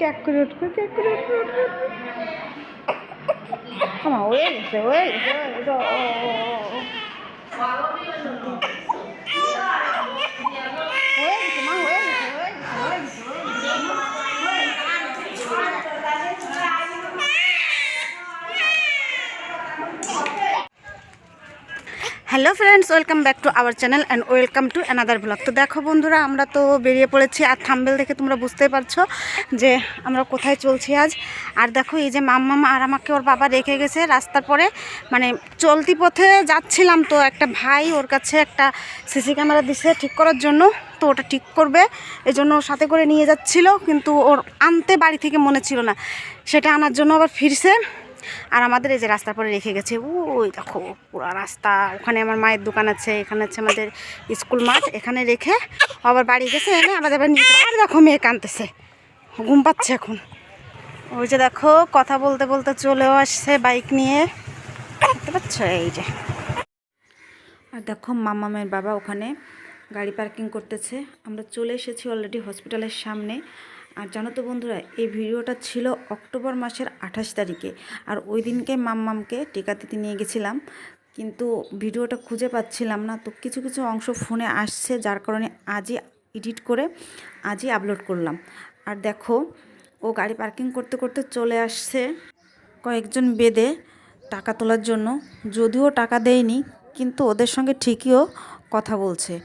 ক্যাক করে উঠবে, ক্যাক করে উঠবে, উঠবে, উঠবে। আমার হয়ে গেছে, হয়ে গেছে, হয়ে গেছে। হয়ে গেছে মা, হয়ে গেছে, হয়ে গেছে, হয়ে গেছে। Hello friends, welcome back to our channel and welcome to another blog. তো দেখো বন্ধুরা, আমরা তো বেরিয়ে পড়েছি। আর থাম্বনেল দেখে তোমরা বুঝতেই পারছো যে আমরা কোথায় চলছি আজ। আর দেখো এই যে মাম্মা আর আমাকে ওর বাবা রেখে গেছে রাস্তার পরে, মানে চলতি পথে যাচ্ছিলাম। তো একটা ভাই ওর কাছে একটা সিসি ক্যামেরা দিছে ঠিক করার জন্য, তো ওটা ঠিক করবে এই জন্য সাথে করে নিয়ে যাচ্ছিল। কিন্তু ওর আনতে বাড়ি থেকে মনে ছিল না, সেটা আনার জন্য আবার ফিরছে। আর আমাদের এই যে রাস্তার পরে রেখে গেছে। ওই দেখো পুরো রাস্তা, ওখানে আমার মায়ের দোকান আছে, এখানে আছে আমাদের স্কুল মাঠ, এখানে রেখে আবার বাড়ি গেছে, এনে আমাদের আবার নিয়ে। আর দেখো মেয়ে কাঁদতেছে, ঘুম পাচ্ছে এখন। ওই যে দেখো কথা বলতে বলতে চলেও আসছে বাইক নিয়ে, দেখতে পাচ্ছ এই যে। আর দেখো মাম্মামের বাবা ওখানে গাড়ি পার্কিং করতেছে। আমরা চলে এসেছি অলরেডি হসপিটালের সামনে। আর জানো তো বন্ধুরা, এই ভিডিওটা ছিল অক্টোবর মাসের 28 তারিখে। আর ওই দিনকে মাম্মামকে টিকা দিতে নিয়ে গেছিলাম, কিন্তু ভিডিওটা খুঁজে পাচ্ছিলাম না। তো কিছু কিছু অংশ ফোনে আসছে, যার কারণে আজই এডিট করে আজই আপলোড করলাম। আর দেখো ও গাড়ি পার্কিং করতে করতে চলে আসছে কয়েকজন বেদে টাকা তোলার জন্য। যদিও টাকা দেয়নি, কিন্তু ওদের সঙ্গে ঠিকইও কথা বলছে।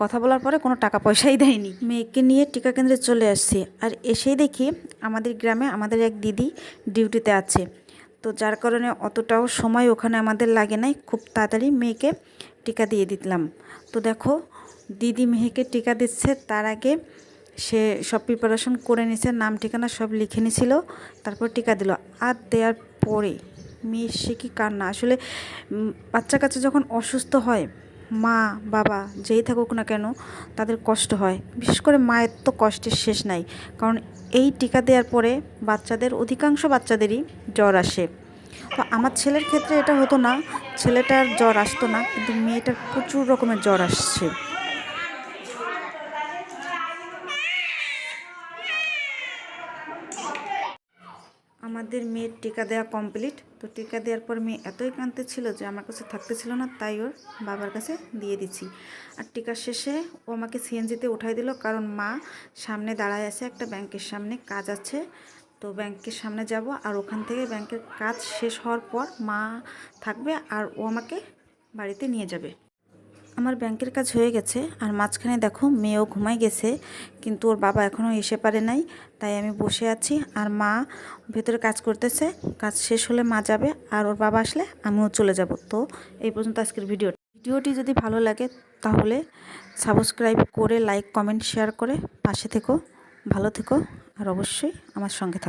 কথা বলার পরে কোনো টাকা পয়সাই দেয়নি। মেয়েকে নিয়ে টিকা কেন্দ্রে চলে আসছি। আর এসেই দেখি আমাদের গ্রামে আমাদের এক দিদি ডিউটিতে আছে। তো যার কারণে অতটাও সময় ওখানে আমাদের লাগে নাই, খুব তাড়াতাড়ি মেয়েকে টিকা দিয়ে দিলাম। তো দেখো দিদি মেয়েকে টিকা দিচ্ছে, তার আগে সে সব প্রিপারেশন করে নিছে, নাম ঠিকানা সব লিখে নিছিল, তারপর টিকা দিল। আর দেওয়ার পরে মেয়ে সে কি কান্না! আসলে বাচ্চা কাচ্চা যখন অসুস্থ হয়, মা বাবা যেই থাকুক না কেন তাদের কষ্ট হয়। বিশেষ করে মায়ের তো কষ্টের শেষ নাই, কারণ এই টিকা দেওয়ার পরে বাচ্চাদের, অধিকাংশ বাচ্চাদেরই জ্বর আসে। তো আমার ছেলের ক্ষেত্রে এটা হতো না, ছেলেটার জ্বর আসতো না, কিন্তু মেয়েটার প্রচুর রকমের জ্বর আসছে। আমাদের মেয়ের টিকা দেওয়া কমপ্লিট। তো টিকা দেওয়ার পর মেয়ে এতই কাঁদতেছিল যে আমার কাছে থাকতেছিল না, তাই ওর বাবার কাছে দিয়ে দিচ্ছি। আর টিকা শেষে ও আমাকে সিএনজিতে উঠাই দিল, কারণ মা সামনে দাঁড়ায় আছে, একটা ব্যাংকের সামনে কাজ আছে। তো ব্যাংকের সামনে যাব, আর ওখান থেকে ব্যাংকের কাজ শেষ হওয়ার পর মা থাকবে আর ও আমাকে বাড়িতে নিয়ে যাবে। আমার ব্যাংকের কাজ হয়ে গেছে। আর মাঝখানে দেখো মেয়েও ঘুমাই গেছে, কিন্তু ওর বাবা এখনও এসে পারে নাই, তাই আমি বসে আছি। আর মা ভেতরে কাজ করতেছে, কাজ শেষ হলে মা যাবে, আর ওর বাবা আসলে আমিও চলে যাব। তো এই পর্যন্ত আজকের ভিডিওটি যদি ভালো লাগে তাহলে সাবস্ক্রাইব করে, লাইক কমেন্ট শেয়ার করে পাশে থেকো, ভালো থেকো, আর অবশ্যই আমার সঙ্গে থাকো।